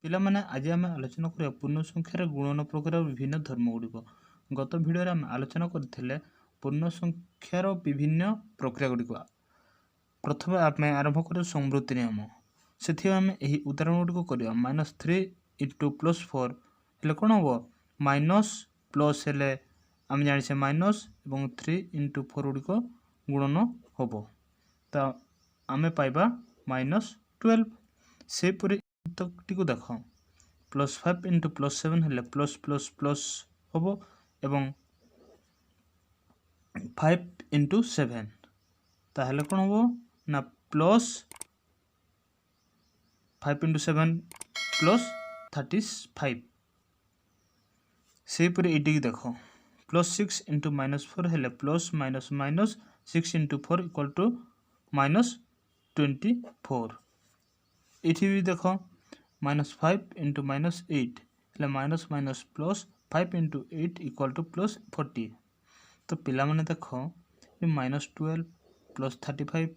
ପିଲାମାନେ ଆଜି ଆମେ ଆଲୋଚନା କରିବା ପୂର୍ଣ୍ଣ ସଂଖ୍ୟାର ଗୁଣନ ପ୍ରକ୍ରିୟାର ବିଭିନ୍ନ ଧର୍ମଗୁଡ଼ିକ। ଗତ ଭିଡ଼ିଓରେ ଆମେ ଆଲୋଚନା କରିଥିଲେ ପୂର୍ଣ୍ଣ ସଂଖ୍ୟାର ବିଭିନ୍ନ ପ୍ରକ୍ରିୟାଗୁଡ଼ିକ। ପ୍ରଥମେ ଆମେ ଆରମ୍ଭ କରିବା ସମୃଦ୍ଧି ନିୟମ। ସେଥିପାଇଁ ଆମେ ଏହି ଉଦାହରଣଗୁଡ଼ିକ କରିବା। -3 × +4 ହେଲେ କ'ଣ ହେବ? ମାଇନସ୍ ପ୍ଲସ୍ ହେଲେ ଆମେ ଜାଣିଛେ ମାଇନସ୍ ଏବଂ 3 × 4 ଗୁଡ଼ିକ ଗୁଣନ ହେବ, ତ ଆମେ ପାଇବା -12। ସେହିପରି ଟିକୁ ଦେଖ, +5 × +7 ହେଲେ ପ୍ଲସ୍ ପ୍ଲସ୍ ପ୍ଲସ୍ ହେବ ଏବଂ 5 × 7 ତାହେଲେ କ'ଣ ହେବ ନା ପ୍ଲସ୍ 5 × 7 +35। ସେହିପରି ଏଇଟିକି ଦେଖ, +6 × -4 ହେଲେ ପ୍ଲସ୍ ମାଇନସ୍ ମାଇନସ୍ 6 × 4 = -24। ଏଠି ବି ଦେଖ, -5 × -8 ହେଲେ ମାଇନସ୍ ମାଇନସ୍ ପ୍ଲସ୍ 5 × 8 = +40। ତ ପିଲାମାନେ ଦେଖ, -12 +35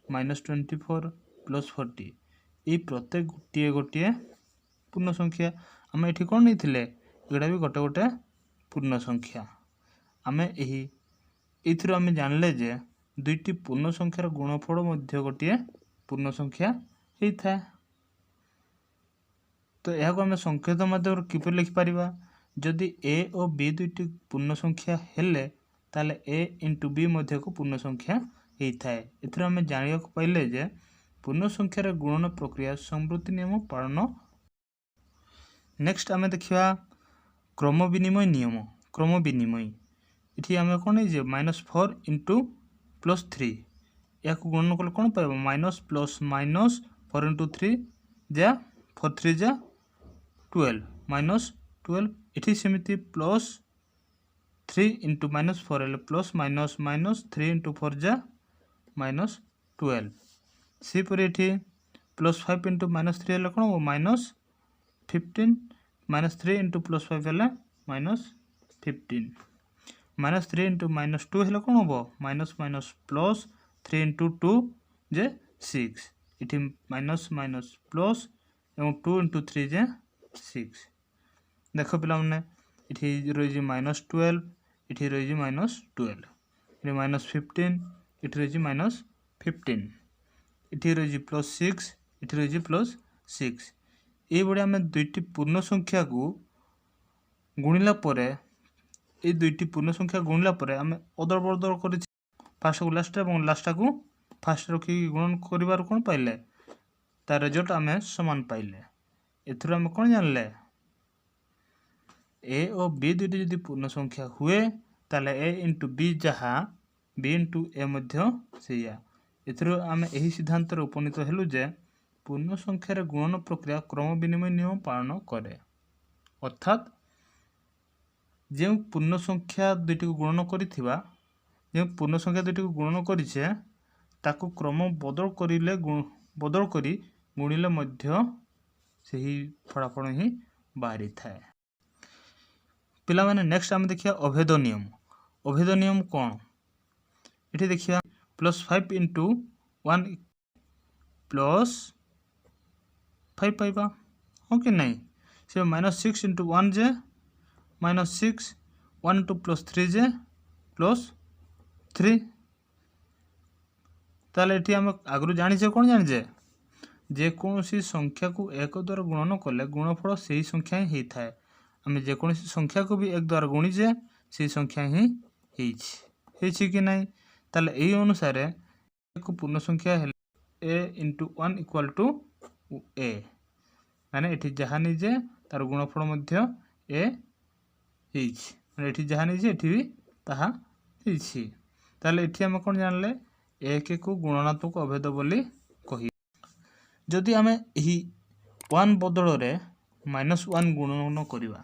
-24 +40 ଏଇ ପ୍ରତ୍ୟେକ ଗୋଟିଏ ପୂର୍ଣ୍ଣ ସଂଖ୍ୟା। ଆମେ ଏଠି କ'ଣ ନେଇଥିଲେ? ଏଗୁଡ଼ା ବି ଗୋଟେ ଗୋଟେ ପୂର୍ଣ୍ଣ ସଂଖ୍ୟା। ଆମେ ଏଇଥିରୁ ଆମେ ଜାଣିଲେ ଯେ ଦୁଇଟି ପୂର୍ଣ୍ଣ ସଂଖ୍ୟାର ଗୁଣଫଳ ମଧ୍ୟ ଗୋଟିଏ ପୂର୍ଣ୍ଣ ସଂଖ୍ୟା ହେଇଥାଏ। ତ ଏହାକୁ ଆମେ ସଂକେତ ମାଧ୍ୟମରେ କିପରି ଲେଖିପାରିବା? ଯଦି a ଓ b ଦୁଇଟି ପୂର୍ଣ୍ଣ ସଂଖ୍ୟା ହେଲେ ତାହେଲେ a × b ମଧ୍ୟ ଏକ ପୂର୍ଣ୍ଣ ସଂଖ୍ୟା ହେଇଥାଏ। ଏଥିରୁ ଆମେ ଜାଣିବାକୁ ପାଇଲେ ଯେ ପୂର୍ଣ୍ଣ ସଂଖ୍ୟାର ଗୁଣନ ପ୍ରକ୍ରିୟା ସମୃଦ୍ଧି ନିୟମ ପାଳନ। ନେକ୍ସଟ ଆମେ ଦେଖିବା କ୍ରମ ବିନିମୟ ନିୟମ। କ୍ରମ ବିନିମୟ, ଏଠି ଆମେ କ'ଣ ହେଇଛେ? -4 × +3 ଏହାକୁ ଗୁଣନ କଲେ କ'ଣ ପାଇବା? ମାଇନସ୍ ପ୍ଲସ୍ ମାଇନସ୍ 4 × 3 ଯା 4 3 ଯା 12 -12। ଏଠି ସେମିତି +3 × -4 ହେଲେ ପ୍ଲସ୍ ମାଇନସ୍ ମାଇନସ୍ 3 × 4 ଯା -12। ସେହିପରି ଏଠି +5 × -3 ହେଲେ କ'ଣ ହେବ? -15। -3 × +5 ହେଲେ -15। -3 × -2 ହେଲେ କ'ଣ ହେବ? ମାଇନସ୍ ମାଇନସ୍ ପ୍ଲସ୍ 3 × 2 ଯେ 6। ଏଠି ମାଇନସ୍ ମାଇନସ୍ ପ୍ଲସ୍ ଏବଂ 2 × 3 ଯେ 6। ଦେଖ ପିଲାମାନେ, ଏଠି ରହିଛି -12, ଏଠି ରହିଛି -12, ଏଠି -15, ଏଠି ରହିଛି -15, ଏଠି ରହିଛି +6, ଏଠି ରହିଛି +6। ଏଇଭଳି ଆମେ ଦୁଇଟି ପୂର୍ଣ୍ଣ ସଂଖ୍ୟାକୁ ଗୁଣିଲା ପରେ, এই দুইটি ପୂର୍ଣ୍ଣ ସଂଖ୍ୟା ଗୁଣିଲା ପରେ ଆମେ ଅଦଳ ବଦଳ କରିଛେ ଫାଷ୍ଟକୁ ଲାଷ୍ଟ ଏବଂ ଲାଷ୍ଟକୁ ଫାଷ୍ଟ ରଖିକି ଗୁଣନ କରିବାରୁ କ'ଣ ପାଇଲେ? ତା ରେଜଲ୍ଟ ଆମେ ସମାନ ପାଇଲେ। ଏଥିରୁ ଆମେ କ'ଣ ଜାଣିଲେ? a ଓ b ଦୁଇଟି ଯଦି ପୂର୍ଣ୍ଣ ସଂଖ୍ୟା ହୁଏ ତାହେଲେ a × b ଯାହା b × a ମଧ୍ୟ ସେଇଆ। ଏଥିରୁ ଆମେ ଏହି ସିଦ୍ଧାନ୍ତରେ ଉପନୀତ ହେଲୁ ଯେ ପୂର୍ଣ୍ଣ ସଂଖ୍ୟାର ଗୁଣନ ପ୍ରକ୍ରିୟା କ୍ରମ ବିନିମୟ ନିୟମ ପାଳନ କରେ। ଅର୍ଥାତ୍ ଯେଉଁ ପୂର୍ଣ୍ଣ ସଂଖ୍ୟା ଦୁଇଟିକୁ ଗୁଣନ କରିଛେ ତାକୁ କ୍ରମ ବଦଳ କରି ଗୁଣିଲେ ମଧ୍ୟ ସେହି ଫଳାଫଳ ହିଁ ବାହାରିଥାଏ। ପିଲାମାନେ ନେକ୍ସଟ ଆମେ ଦେଖିବା ଅଭେଦ ନିୟମ। ଅଭେଦ ନିୟମ କ'ଣ? ଏଠି ଦେଖିବା, +5 × 1 +5 ପାଇବା, ହଁ କି ନାହିଁ? ସେ -6 × 1 ଯେ -6, 1 × +3 ଯେ +3। ତାହେଲେ ଏଠି ଆମେ ଆଗରୁ ଜାଣିଛେ, କ'ଣ ଜାଣିଛେ? ଯେକୌଣସି ସଂଖ୍ୟାକୁ 1 ଦ୍ୱାରା ଗୁଣନ କଲେ ଗୁଣଫଳ ସେହି ସଂଖ୍ୟା ହିଁ ହେଇଥାଏ। ଆମେ ଯେକୌଣସି ସଂଖ୍ୟାକୁ ବି 1 ଦ୍ୱାରା ଗୁଣିଛେ ସେହି ସଂଖ୍ୟା ହିଁ ହେଇଛି କି ନାହିଁ? ତାହେଲେ ଏହି ଅନୁସାରେ ଏକ ପୂର୍ଣ୍ଣ ସଂଖ୍ୟା ହେଲେ a × 1 = a, ମାନେ ଏଠି ଯାହା ନେଇଛେ ତାର ଗୁଣଫଳ ମଧ୍ୟ a ହେଇଛି। ମାନେ ଏଠି ଯାହା ନେଇଛେ ଏଠି ବି ତାହା ହେଇଛି। ତାହେଲେ ଏଠି ଆମେ କ'ଣ ଜାଣିଲେ? 1କୁ ଗୁଣନାତ୍ମକ ଅଭେଦ ବୋଲି କହି। ଯଦି ଆମେ ଏହି 1 ବଦଳରେ -1 ଗୁଣନ କରିବା,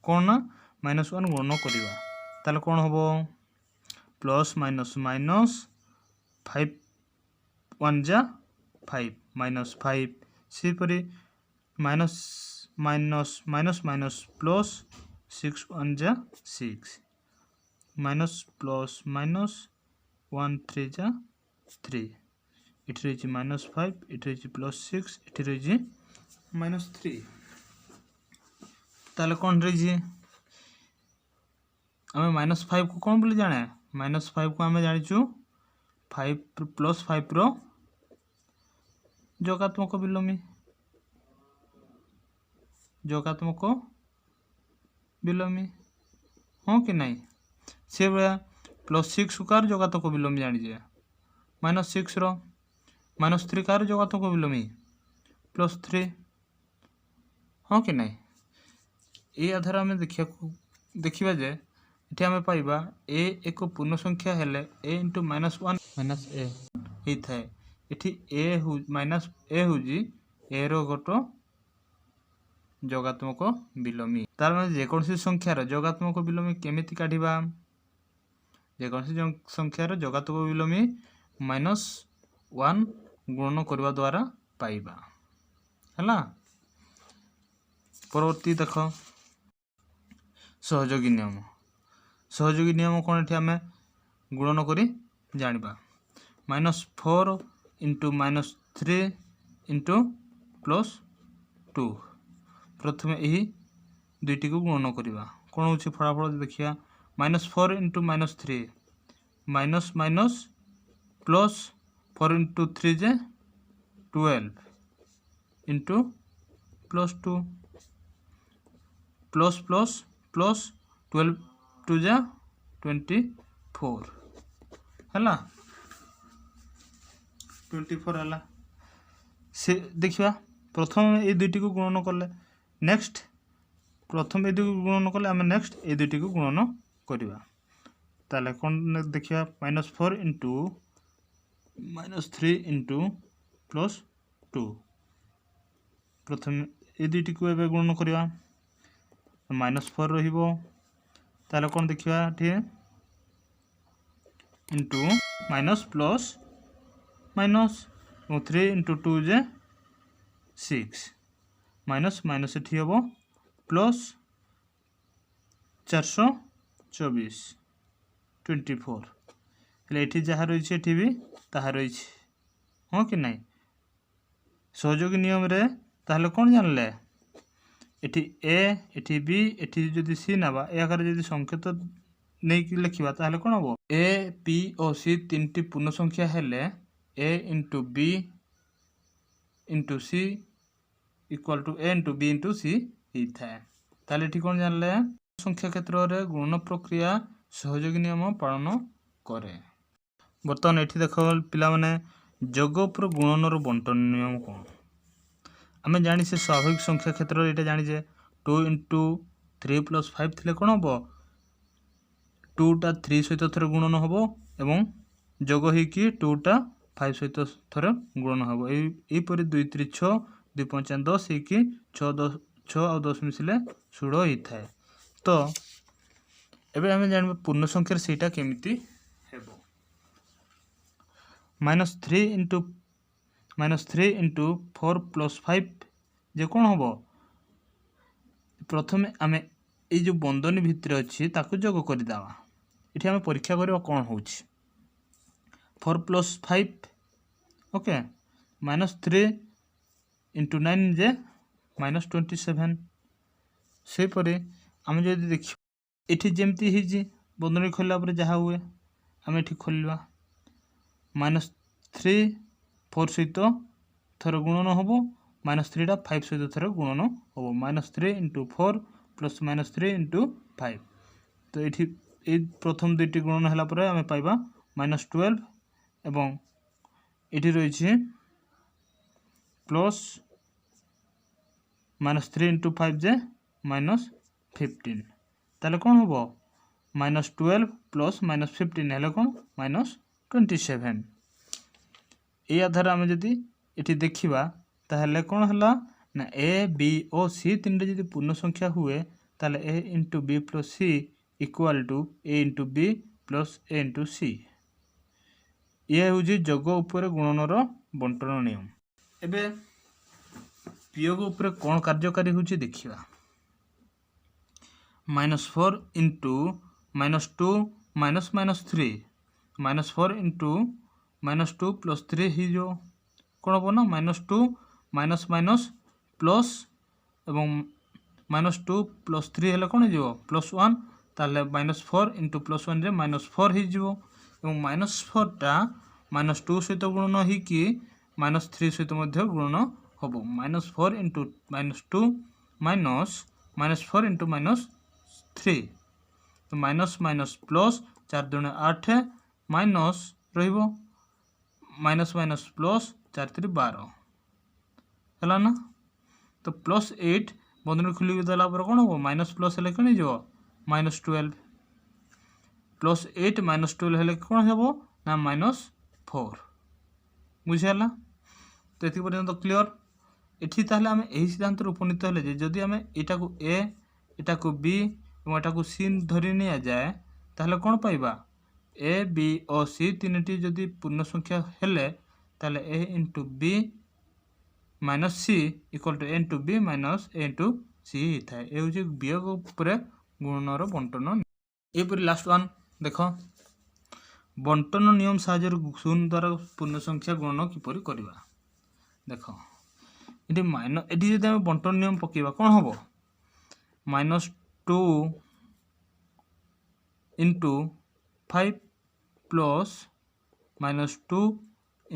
କ'ଣ ନା -1 ଗୁଣନ କରିବା, ତାହେଲେ କ'ଣ ହେବ? ପ୍ଲସ୍ ମାଇନସ୍ ମାଇନସ୍ 5 1 ଯା 5 -5। ସେହିପରି minus minus minus minus plus 6 1 ଯା 6, ମାଇନସ୍ ପ୍ଲସ୍ ମାଇନସ୍ 1 3 ଯା 3। ଏଠି ରହିଛି -5, ଏଠି ରହିଛି +6, ଏଠି ରହିଛି -3। ताले कौन रही आम -5 को कौन बोली जाने -5 को आम जाचु 5 + 5 रो जोगात्मक विलोमी हाँ कि नहीं से भाया +6 कार जोगात्मक विलोमी जानीजे -6 रो -3 कार जोगात्मक विलोमी +3 हाँ कि नहीं ये आधार आम देखा जे ये आम पाइबा ए एक पूर्ण संख्या हेले a × -1 - a होता है ये माइनस ए हूँ ए रो गोटे जोगात्मक विलोमी तार माने जेकोसी संख्यार जोगात्मक विलोमी केमिति काढिबा जेकोसी संख्यार जोगात्मक विलोमी -1 गुणन करबा द्वारा पाइबा हला। परवर्ती देख सहयोगी नियम कौन ये आम गुणन करी जानिबा -4 × -3 × +2 प्रथम यही दुईटी को गुणन करवा कौन हो फलाफल देखिए -4 × -3 माइनस माइनस प्लस 4 × 3 जे 12 × +2 प्लस प्लस प्लस 12 2 जा 24 है 24 है से देखा प्रथम ये दुईटी को गुणन कले नेक्स्ट प्रथम ये दुई गुणन कले आम नेक्स्ट ये दुईटी को गुणन करवा ताले कौन देखिए -4 × -3 × +2 प्रथम ये दुईटी को एवं गुणन करवा -4 रहिबो ताले कौन देखिए इंटू माइनस प्लस माइनस 3 × 2 जे 6 माइनस माइनस एठी हबो प्लस 424 24 हेले एठी जहा रही एठी भी ताहा रही हाँ कि नहीं सहयोगी नियम रे ताहले कौन जानले एठी ए एठी बी एठी जदि सी नाबा ए आकार जदि संकेत नहीं कि लिखा ताहले कौन हम ए पी और सी तीन टी पूर्ण संख्या हेले a × b × c equal to a × b × c होता है ताहले एठी कौन जानले संख्या क्षेत्र में गुणन प्रक्रिया सहयोगी नियम पालन करे। बर्तमान एठी देख पिला माने जोग उपर गुणन बंटन नियम कौन आम जानी से स्वाभाविक संख्या क्षेत्र ये जानी 2 × 3 + 5 थी कौन हम 2टा 3 सहित थोड़े गुणन हम एवं जोग होगी 2टा 5 सहित थोड़े गुणन हम यहीपर 2 × 3 = 6 2 × 5 = 10 होगी 6 और 10 मिसिले 16 होता है। तो एबे आम जान पूर्ण संख्यार सेटा केमिति हेबो -3 × 4 + 5 जे कौन हम प्रथम आम ये जो बंधनी भितर अच्छी ताकू जोग करदे ये आम परीक्षा करवा कौन हो 4 + 5 ओके -3 × 9 जे -27 सेपरी आम जो देख ये जमती है बंधनी खोलला जहाँ हुए आम ये खोलवा -3 4 सहित थर गुणन हम -3टा 5 सहित थर गुणन हम -3 × 4 + -3 × 5 तो ये प्रथम दुईटी गुणन है आम पाइबा -12 एवं ये रही प्लस -3 × 5 जे -15 ताले कौन हम -12 + -15 है कौन -27 ये आधार आम जदि ये देखा ताहले कौन है ना ए बी और सी तीन जी पूर्ण संख्या हुए ताले a × b + c equal to a × b + a × c ये हूँ जोग उपर गुणनर बंटन नियम। एबे वियोग उपर कौन कार्यकारी हूँ देखा -4 × -2 -3 -4 × -2 + 3 हो कौन हम ना -2 माइनस माइनस प्लस एवं -2 + 3 हेले कौन हो +1 ताले -4 × +1 रे -4 हो जिवो एवं -4 टा -2 सहित गुणन ही कि -3 सहित मध्य गुणन हबो -4 × -2 -4 × -3 तो माइनस माइनस प्लस 4 दूने 8 माइनस रहिबो माइनस माइनस प्लस 4 3 12 है ना। तो +8 बंधन खुली देला पर कौन हो माइनस प्लस हेले कौन हो -12 +8 -12 हेले कौन हो ना -4 बुझीगला। तो ये पर्यंत क्लियर एठी ताहले आमे एही सिद्धांत उपनीत हेले जे जदि आमे एटा को ए एटा को बी और एटा को सी धरि निया जाए ताहले कौन पाइबा ए बी और सी तीनटी जदि पूर्ण संख्या हेले ताहले ए * b - C = a * b - a * सी थाए ए होची वियोग उपरे गुणनर बंटन। एपरि लास्ट वन देखो बंटन नियम साहाय्य शून्य द्वारा पूर्ण संख्या गुणन किपरि करिवा देखो एटी एटी जदि आमे बंटन नियम पकेबा कोन हबो -2 * 5 प्लस -2 *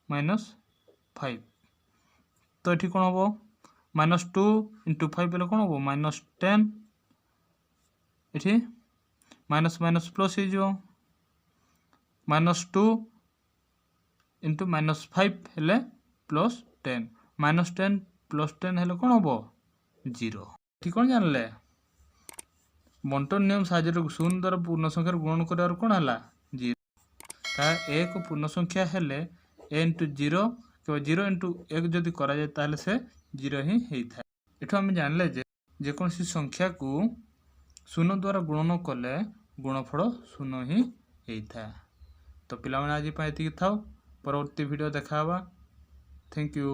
-5 तो एठी कोन हबो -2 * 5 बेले कोन हबो -10 एठी माइनस माइनस प्लस हो जो -2 * -5 हेले +10 -10 + 10 हेले कोन हबो 0 ठीक कोन जानले बंटन नियम साहाय्य शून्य द्वारा पूर्ण संख्या गुणन करिवार कोन हला 0 ता एक पूर्ण संख्या हेले a * 0 केवल 0 * 1 जदि करा जाय ताले से 0 ही हेई थाए। एठो हम जानले जे कोन सी संख्या को शून्य द्वारा गुणन कले गुणफल शून्य ही हेई थाए। तो पिला माने आज पय एति थाओ परवर्ती वीडियो देखाबा। Thank you.